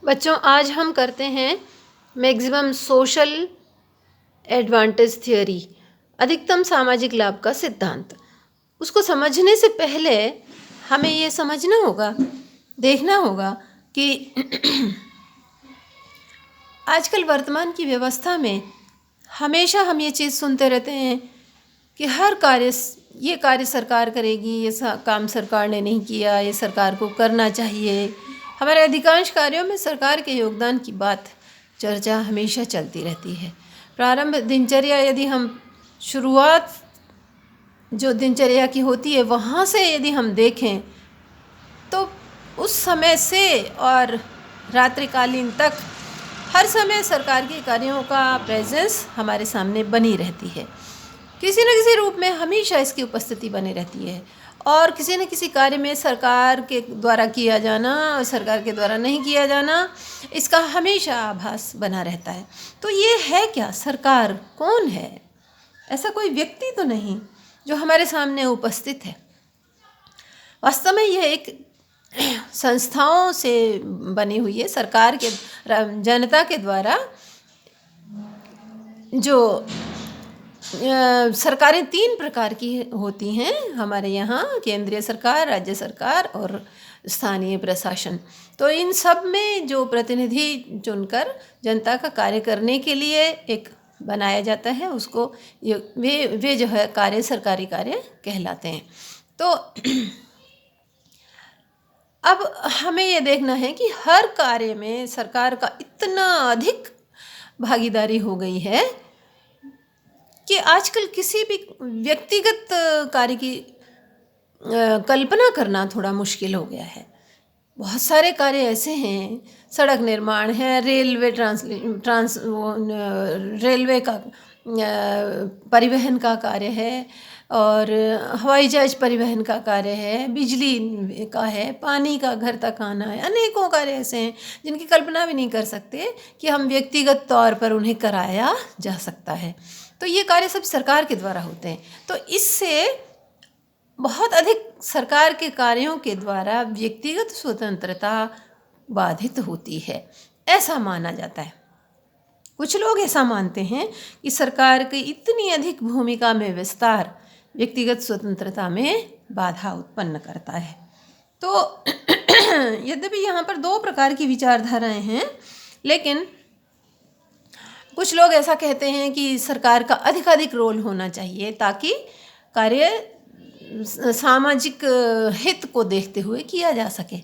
बच्चों, आज हम करते हैं मैक्सिमम सोशल एडवांटेज थियोरी, अधिकतम सामाजिक लाभ का सिद्धांत। उसको समझने से पहले हमें ये समझना होगा, देखना होगा कि आजकल वर्तमान की व्यवस्था में हमेशा हम ये चीज़ सुनते रहते हैं कि हर कार्य, ये कार्य सरकार करेगी, ये काम सरकार ने नहीं किया, ये सरकार को करना चाहिए। हमारे अधिकांश कार्यों में सरकार के योगदान की बात, चर्चा हमेशा चलती रहती है। प्रारंभ दिनचर्या, यदि हम शुरुआत जो दिनचर्या की होती है वहाँ से यदि हम देखें तो उस समय से और रात्रिकालीन तक हर समय सरकार के कार्यों का प्रेजेंस हमारे सामने बनी रहती है। किसी न किसी रूप में हमेशा इसकी उपस्थिति बनी रहती है और किसी न किसी कार्य में सरकार के द्वारा किया जाना और सरकार के द्वारा नहीं किया जाना, इसका हमेशा आभास बना रहता है। तो ये है क्या? सरकार कौन है? ऐसा कोई व्यक्ति तो नहीं जो हमारे सामने उपस्थित है। वास्तव में यह एक संस्थाओं से बनी हुई है। सरकार के, जनता के द्वारा जो सरकारें 3 प्रकार की होती हैं हमारे यहाँ, केंद्रीय सरकार, राज्य सरकार और स्थानीय प्रशासन। तो इन सब में जो प्रतिनिधि चुनकर जनता का कार्य करने के लिए एक बनाया जाता है, उसको वे जो है कार्य सरकारी कार्य कहलाते हैं। तो अब हमें ये देखना है कि हर कार्य में सरकार का इतना अधिक भागीदारी हो गई है कि आजकल किसी भी व्यक्तिगत कार्य की कल्पना करना थोड़ा मुश्किल हो गया है। बहुत सारे कार्य ऐसे हैं, सड़क निर्माण है, रेलवे का परिवहन का कार्य है और हवाई जहाज परिवहन का कार्य है, बिजली का है, पानी का घर तक आना है। अनेकों कार्य ऐसे हैं जिनकी कल्पना भी नहीं कर सकते कि हम व्यक्तिगत तौर पर उन्हें कराया जा सकता है। तो ये कार्य सब सरकार के द्वारा होते हैं। तो इससे बहुत अधिक सरकार के कार्यों के द्वारा व्यक्तिगत स्वतंत्रता बाधित होती है, ऐसा माना जाता है। कुछ लोग ऐसा मानते हैं कि सरकार की इतनी अधिक भूमिका में विस्तार व्यक्तिगत स्वतंत्रता में बाधा उत्पन्न करता है। तो यद्यपि यहाँ पर 2 प्रकार की विचारधाराएं हैं, लेकिन कुछ लोग ऐसा कहते हैं कि सरकार का अधिकाधिक रोल होना चाहिए ताकि कार्य सामाजिक हित को देखते हुए किया जा सके।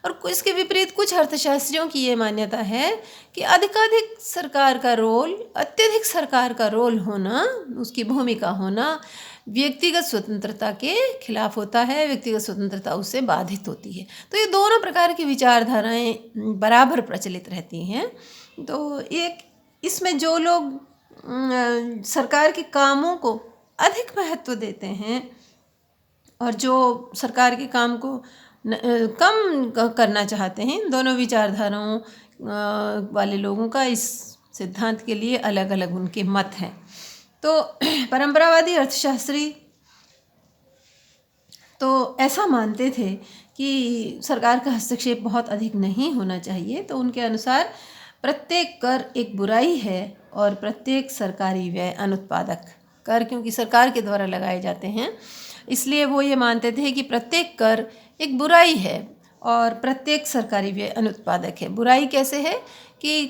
और इसके विपरीत कुछ अर्थशास्त्रियों की ये मान्यता है कि अधिकाधिक सरकार का रोल, अत्यधिक सरकार का रोल होना, उसकी भूमिका होना व्यक्तिगत स्वतंत्रता के खिलाफ होता है, व्यक्तिगत स्वतंत्रता उससे बाधित होती है। तो ये दोनों प्रकार की विचारधाराएं बराबर प्रचलित रहती हैं। तो एक इसमें जो लोग सरकार के कामों को अधिक महत्व देते हैं और जो सरकार के काम को कम करना चाहते हैं, दोनों विचारधाराओं वाले लोगों का इस सिद्धांत के लिए अलग अलग उनके मत हैं। तो परंपरावादी अर्थशास्त्री तो ऐसा मानते थे कि सरकार का हस्तक्षेप बहुत अधिक नहीं होना चाहिए। तो उनके अनुसार प्रत्येक कर एक बुराई है और प्रत्येक सरकारी व्यय अनुत्पादक। कर क्योंकि सरकार के द्वारा लगाए जाते हैं, इसलिए वो ये मानते थे कि प्रत्येक कर एक बुराई है और प्रत्येक सरकारी व्यय अनुत्पादक है। बुराई कैसे है कि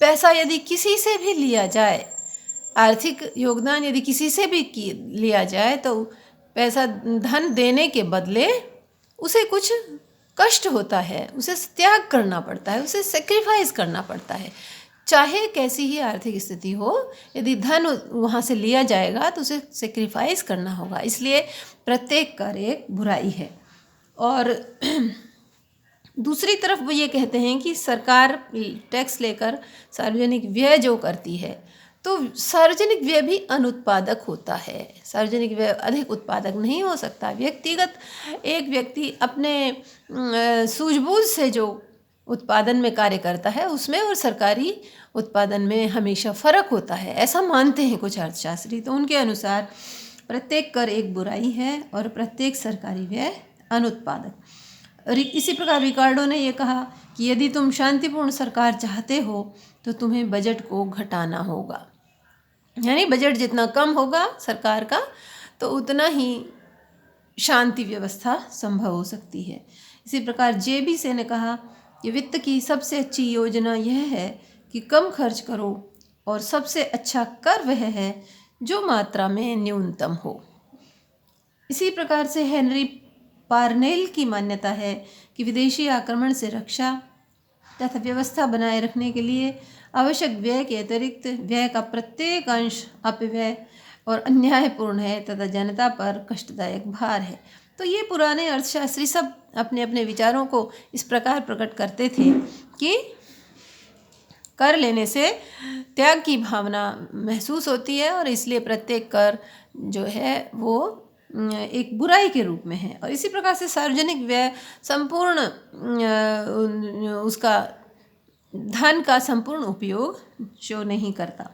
पैसा यदि किसी से भी लिया जाए, आर्थिक योगदान यदि किसी से भी लिया जाए, तो पैसा धन देने के बदले उसे कुछ कष्ट होता है, उसे त्याग करना पड़ता है, उसे सेक्रीफाइस करना पड़ता है। चाहे कैसी ही आर्थिक स्थिति हो, यदि धन वहाँ से लिया जाएगा तो उसे सेक्रीफाइस करना होगा। इसलिए प्रत्येक कर एक बुराई है। और दूसरी तरफ वो ये कहते हैं कि सरकार टैक्स लेकर सार्वजनिक व्यय जो करती है, तो सार्वजनिक व्यय भी अनुत्पादक होता है। सार्वजनिक व्यय अधिक उत्पादक नहीं हो सकता। व्यक्तिगत एक व्यक्ति अपने सूझबूझ से जो उत्पादन में कार्य करता है उसमें और सरकारी उत्पादन में हमेशा फ़र्क होता है, ऐसा मानते हैं कुछ अर्थशास्त्री। तो उनके अनुसार प्रत्येक कर एक बुराई है और प्रत्येक सरकारी व्यय अनुत्पादक। इसी प्रकार रिकार्डो ने ये कहा कि यदि तुम शांतिपूर्ण सरकार चाहते हो तो तुम्हें बजट को घटाना होगा, यानी बजट जितना कम होगा सरकार का तो उतना ही शांति व्यवस्था संभव हो सकती है। इसी प्रकार जेबी से ने कहा कि वित्त की सबसे अच्छी योजना यह है कि कम खर्च करो और सबसे अच्छा कर वह है जो मात्रा में न्यूनतम हो। इसी प्रकार से हेनरी पार्नेल की मान्यता है कि विदेशी आक्रमण से रक्षा तथा व्यवस्था बनाए रखने के लिए आवश्यक व्यय के अतिरिक्त व्यय का प्रत्येक अंश अपव्यय और अन्यायपूर्ण है तथा जनता पर कष्टदायक भार है। तो ये पुराने अर्थशास्त्री सब अपने अपने विचारों को इस प्रकार प्रकट करते थे कि कर लेने से त्याग की भावना महसूस होती है और इसलिए प्रत्येक कर जो है वो एक बुराई के रूप में है। और इसी प्रकार से सार्वजनिक व्यय संपूर्ण उसका धन का संपूर्ण उपयोग जो नहीं करता।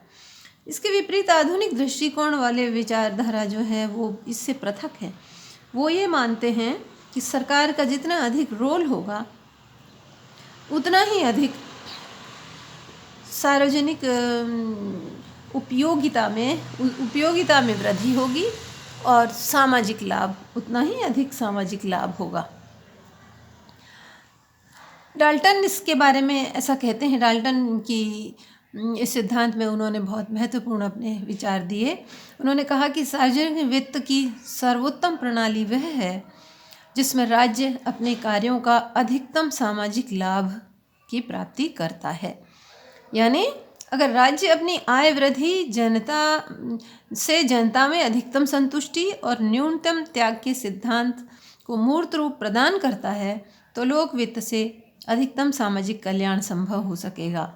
इसके विपरीत आधुनिक दृष्टिकोण वाले विचारधारा जो है वो इससे पृथक है। वो ये मानते हैं कि सरकार का जितना अधिक रोल होगा उतना ही अधिक सार्वजनिक उपयोगिता में वृद्धि होगी और सामाजिक लाभ उतना ही अधिक सामाजिक लाभ होगा। डाल्टन इसके बारे में ऐसा कहते हैं। डाल्टन की इस सिद्धांत में उन्होंने बहुत महत्वपूर्ण अपने विचार दिए। उन्होंने कहा कि सार्वजनिक वित्त की सर्वोत्तम प्रणाली वह है जिसमें राज्य अपने कार्यों का अधिकतम सामाजिक लाभ की प्राप्ति करता है। यानी अगर राज्य अपनी आय वृद्धि जनता में अधिकतम संतुष्टि और न्यूनतम त्याग के सिद्धांत को मूर्त रूप प्रदान करता है तो लोक वित्त से अधिकतम सामाजिक कल्याण संभव हो सकेगा।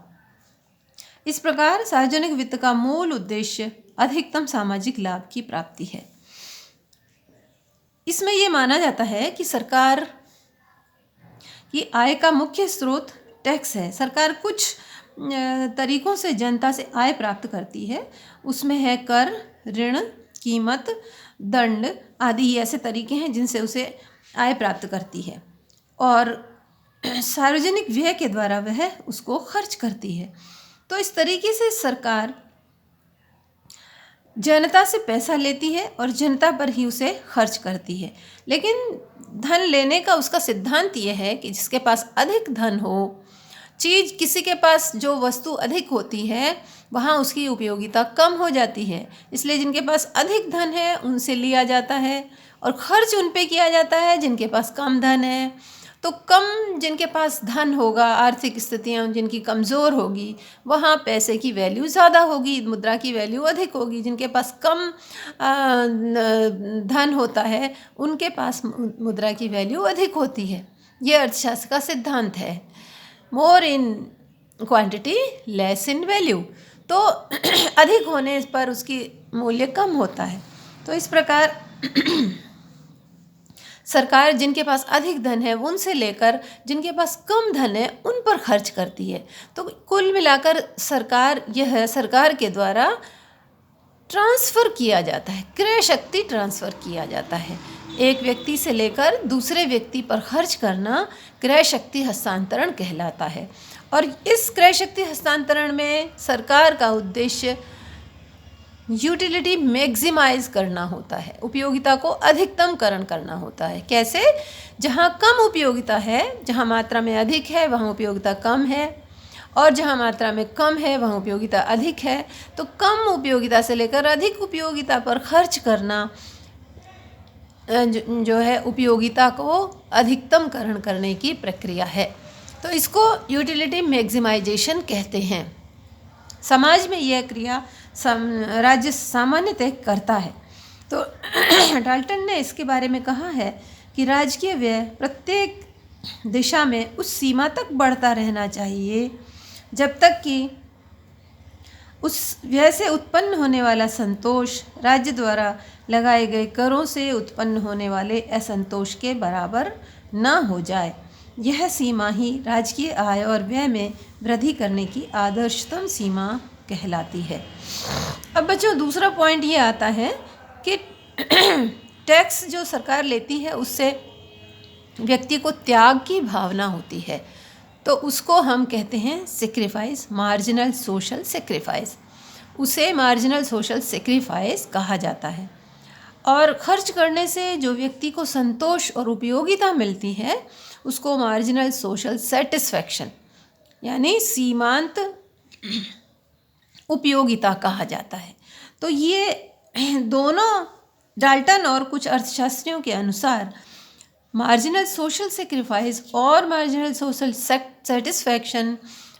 इस प्रकार सार्वजनिक वित्त का मूल उद्देश्य अधिकतम सामाजिक लाभ की प्राप्ति है। इसमें यह माना जाता है कि सरकार की आय का मुख्य स्रोत टैक्स है। सरकार कुछ तरीकों से जनता से आय प्राप्त करती है। उसमें है कर, ऋण, कीमत, दंड आदि ऐसे तरीके हैं जिनसे उसे आय प्राप्त करती है और सार्वजनिक व्यय के द्वारा वह उसको खर्च करती है। तो इस तरीके से सरकार जनता से पैसा लेती है और जनता पर ही उसे खर्च करती है। लेकिन धन लेने का उसका सिद्धांत यह है कि जिसके पास अधिक धन हो, चीज़ किसी के पास जो वस्तु अधिक होती है वहाँ उसकी उपयोगिता कम हो जाती है, इसलिए जिनके पास अधिक धन है उनसे लिया जाता है और खर्च उन पे किया जाता है जिनके पास कम धन है। तो कम जिनके पास धन होगा, आर्थिक स्थितियाँ जिनकी कमज़ोर होगी, वहाँ पैसे की वैल्यू ज़्यादा होगी, मुद्रा की वैल्यू अधिक होगी। जिनके पास कम धन होता है उनके पास मुद्रा की वैल्यू अधिक होती है। ये अर्थशास्त्र का सिद्धांत है। More in quantity less in value, तो अधिक होने पर उसकी मूल्य कम होता है। तो इस प्रकार सरकार जिनके पास अधिक धन है उनसे लेकर जिनके पास कम धन है उन पर खर्च करती है। तो कुल मिलाकर सरकार के द्वारा ट्रांसफ़र किया जाता है, क्रय शक्ति ट्रांसफ़र किया जाता है। एक व्यक्ति से लेकर दूसरे व्यक्ति पर खर्च करना क्रय शक्ति हस्तांतरण कहलाता है। और इस क्रय शक्ति हस्तांतरण में सरकार का उद्देश्य यूटिलिटी मैक्सिमाइज करना होता है, उपयोगिता को अधिकतमकरण करना होता है। कैसे? जहाँ कम उपयोगिता है, जहाँ मात्रा में अधिक है वहाँ उपयोगिता कम है, और जहाँ मात्रा में कम है वहाँ उपयोगिता अधिक है। तो कम उपयोगिता से लेकर अधिक उपयोगिता पर खर्च करना जो है उपयोगिता को अधिकतमकरण करने की प्रक्रिया है। तो इसको यूटिलिटी मैक्सिमाइजेशन कहते हैं। समाज में यह क्रिया राज्य सामान्यतः करता है। तो डाल्टन ने इसके बारे में कहा है कि राजकीय व्यय प्रत्येक दिशा में उस सीमा तक बढ़ता रहना चाहिए जब तक कि उस व्यय से उत्पन्न होने वाला संतोष राज्य द्वारा लगाए गए करों से उत्पन्न होने वाले असंतोष के बराबर न हो जाए। यह सीमा ही राजकीय आय और व्यय में वृद्धि करने की आदर्शतम सीमा कहलाती है। अब बच्चों दूसरा पॉइंट ये आता है कि टैक्स जो सरकार लेती है उससे व्यक्ति को त्याग की भावना होती है, तो उसको हम कहते हैं सेक्रीफाइस, मार्जिनल सोशल सेक्रीफाइस। उसे मार्जिनल सोशल सेक्रीफाइस कहा जाता है। और खर्च करने से जो व्यक्ति को संतोष और उपयोगिता मिलती है उसको मार्जिनल सोशल सेटिस्फैक्शन यानी सीमांत उपयोगिता कहा जाता है। तो ये दोनों डाल्टन और कुछ अर्थशास्त्रियों के अनुसार मार्जिनल सोशल सेक्रीफाइस और मार्जिनल सोशल सेटिस्फैक्शन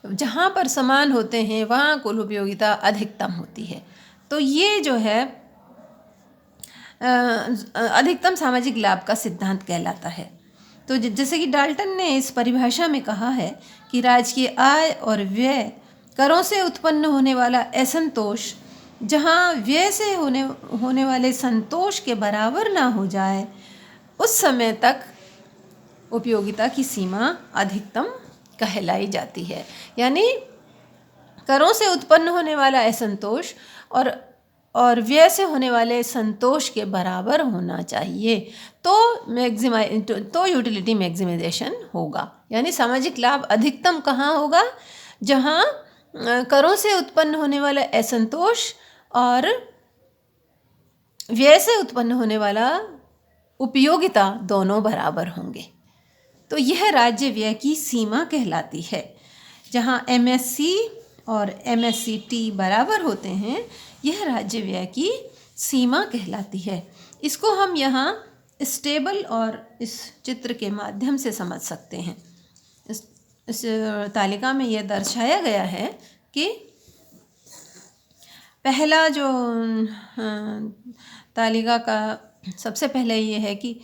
जहाँ पर समान होते हैं वहाँ कुल उपयोगिता अधिकतम होती है। तो ये जो है अधिकतम सामाजिक लाभ का सिद्धांत कहलाता है। तो जैसे कि डाल्टन ने इस परिभाषा में कहा है कि राजकीय आय और व्यय, करों से उत्पन्न होने वाला असंतोष जहाँ व्यय से होने वाले संतोष के बराबर ना हो जाए उस समय तक उपयोगिता की सीमा अधिकतम कहलाई जाती है। यानी करों से उत्पन्न होने वाला असंतोष और व्यय से होने वाले संतोष के बराबर होना चाहिए तो यूटिलिटी मैक्सिमाइजेशन होगा। यानी सामाजिक लाभ अधिकतम कहाँ होगा? जहाँ करों से उत्पन्न होने वाला असंतोष और व्यय से उत्पन्न होने वाला उपयोगिता दोनों बराबर होंगे। तो यह राज्य व्यय की सीमा कहलाती है। जहाँ MSC और MSCT बराबर होते हैं, यह राज्य व्यय की सीमा कहलाती है। इसको हम यहाँ इस टेबल और इस चित्र के माध्यम से समझ सकते हैं। इस तालिका में यह दर्शाया गया है कि पहला जो तालिका का सबसे पहले ये है कि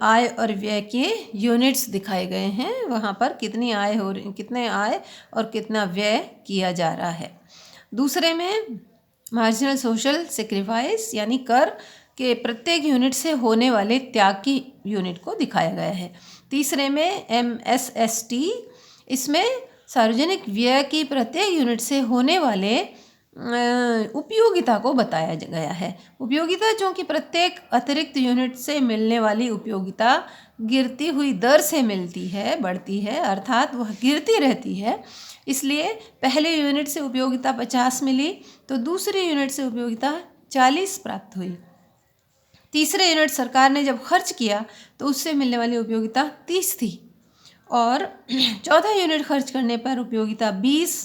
आय और व्यय के यूनिट्स दिखाए गए हैं, वहाँ पर कितने आय और कितना व्यय किया जा रहा है। दूसरे में मार्जिनल सोशल सेक्रीफाइस यानी कर के प्रत्येक यूनिट से होने वाले त्याग की यूनिट को दिखाया गया है। तीसरे में MSST, इसमें सार्वजनिक व्यय की प्रत्येक यूनिट से होने वाले उपयोगिता को बताया गया है। उपयोगिता जो कि प्रत्येक अतिरिक्त यूनिट से मिलने वाली उपयोगिता गिरती हुई दर से मिलती है, बढ़ती है, अर्थात वह गिरती रहती है। इसलिए पहले यूनिट से उपयोगिता 50 मिली तो दूसरी यूनिट से उपयोगिता 40 प्राप्त हुई। तीसरे यूनिट सरकार ने जब खर्च किया तो उससे मिलने वाली उपयोगिता 30 थी और चौथा यूनिट खर्च करने पर उपयोगिता 20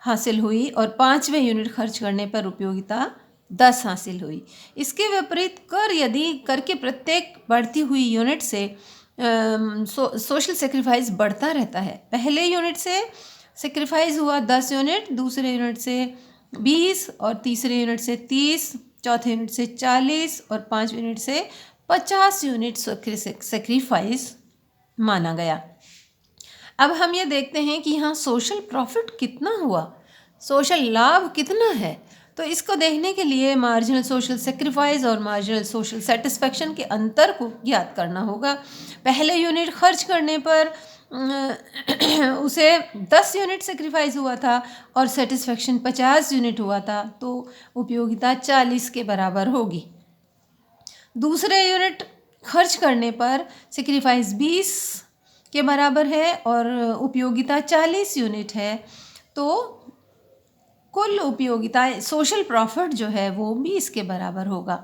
हासिल हुई और पांचवें यूनिट खर्च करने पर उपयोगिता 10 हासिल हुई। इसके विपरीत कर के प्रत्येक बढ़ती हुई यूनिट से सोशल सेक्रीफाइस बढ़ता रहता है। पहले यूनिट से सेक्रीफाइस हुआ 10 यूनिट, दूसरे यूनिट से 20 और तीसरे यूनिट से 30, चौथे यूनिट से 40 और पांचवें यूनिट से 50 यूनिट सेक्रीफाइस माना गया। अब हम ये देखते हैं कि यहाँ सोशल प्रॉफिट कितना हुआ, सोशल लाभ कितना है। तो इसको देखने के लिए मार्जिनल सोशल सेक्रीफाइस और मार्जिनल सोशल सेटिस्फैक्शन के अंतर को ज्ञात करना होगा। पहले यूनिट खर्च करने पर उसे 10 यूनिट सेक्रीफाइस हुआ था और सेटिस्फैक्शन 50 यूनिट हुआ था, तो उपयोगिता 40 के बराबर होगी। दूसरे यूनिट खर्च करने पर सेक्रीफाइस 20 के बराबर है और उपयोगिता 40 यूनिट है, तो कुल उपयोगिता सोशल प्रॉफिट जो है वो 20 के बराबर होगा।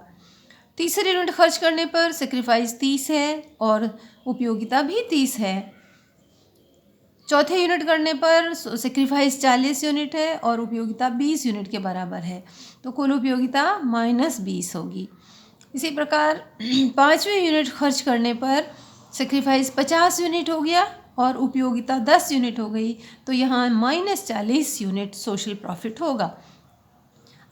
तीसरे यूनिट खर्च करने पर सेक्रीफाइस 30 है और उपयोगिता भी 30 है। चौथे यूनिट करने पर सेक्रीफाइस 40 यूनिट है और उपयोगिता 20 यूनिट के बराबर है, तो कुल उपयोगिता -20 होगी। इसी प्रकार पांचवें यूनिट खर्च करने पर सेक्रीफाइस 50 यूनिट हो गया और उपयोगिता 10 यूनिट हो गई, तो यहाँ -40 यूनिट सोशल प्रॉफिट होगा।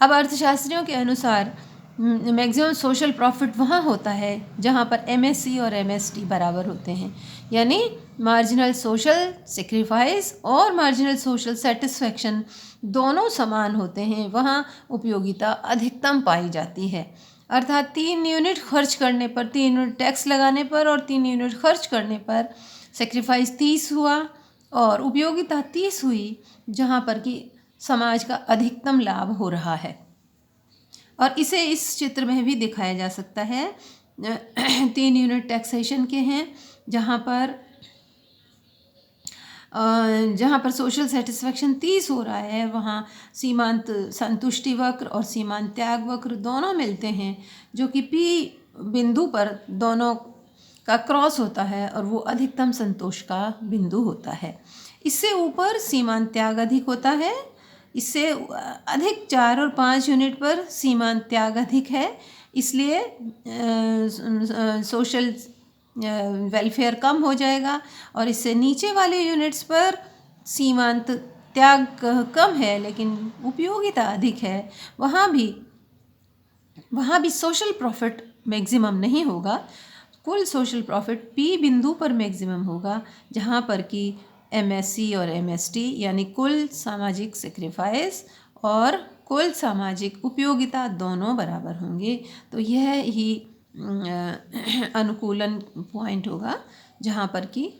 अब अर्थशास्त्रियों के अनुसार मैक्सिमम सोशल प्रॉफिट वहाँ होता है जहाँ पर MSC और MST बराबर होते हैं, यानी मार्जिनल सोशल सेक्रीफाइस और मार्जिनल सोशल सेटिस्फैक्शन दोनों समान होते हैं, वहाँ उपयोगिता अधिकतम पाई जाती है। अर्थात 3 यूनिट खर्च करने पर, 3 यूनिट टैक्स लगाने पर और 3 यूनिट खर्च करने पर सेक्रीफाइस 30 हुआ और उपयोगिता 30 हुई, जहाँ पर कि समाज का अधिकतम लाभ हो रहा है। और इसे इस चित्र में भी दिखाया जा सकता है 3 यूनिट टैक्सेशन के हैं, जहाँ पर सोशल सेटिस्फेक्शन 30 हो रहा है, वहाँ सीमांत संतुष्टि वक्र और सीमांत त्याग वक्र दोनों मिलते हैं, जो कि पी बिंदु पर दोनों का क्रॉस होता है और वो अधिकतम संतोष का बिंदु होता है। इससे ऊपर सीमांत त्याग अधिक होता है, इससे अधिक 4 और 5 यूनिट पर सीमांत त्याग अधिक है, इसलिए सोशल वेलफेयर कम हो जाएगा। और इससे नीचे वाले यूनिट्स पर सीमांत त्याग कम है लेकिन उपयोगिता अधिक है, वहाँ भी सोशल प्रॉफिट मैक्सिमम नहीं होगा। कुल सोशल प्रॉफिट पी बिंदु पर मैक्सिमम होगा, जहाँ पर कि एमएससी और एमएसटी यानी कुल सामाजिक सेक्रीफाइस और कुल सामाजिक उपयोगिता दोनों बराबर होंगे। तो यह ही अनुकूलन पॉइंट होगा, जहाँ पर कि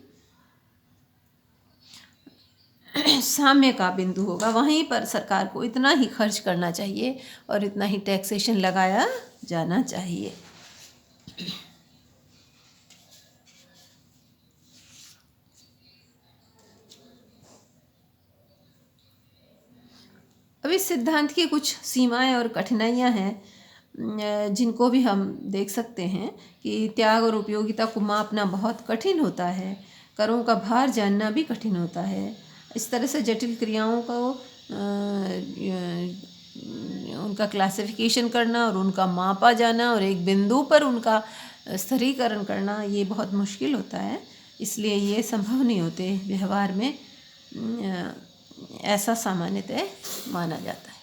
साम्य का बिंदु होगा। वहीं पर सरकार को इतना ही खर्च करना चाहिए और इतना ही टैक्सेशन लगाया जाना चाहिए। अब इस सिद्धांत की कुछ सीमाएं और कठिनाइयां हैं, जिनको भी हम देख सकते हैं कि त्याग और उपयोगिता को मापना बहुत कठिन होता है, करों का भार जानना भी कठिन होता है। इस तरह से जटिल क्रियाओं को उनका क्लासिफिकेशन करना और उनका मापा जाना और एक बिंदु पर उनका स्थिरीकरण करना, ये बहुत मुश्किल होता है। इसलिए ये संभव नहीं होते व्यवहार में, ऐसा सामान्यतः माना जाता है।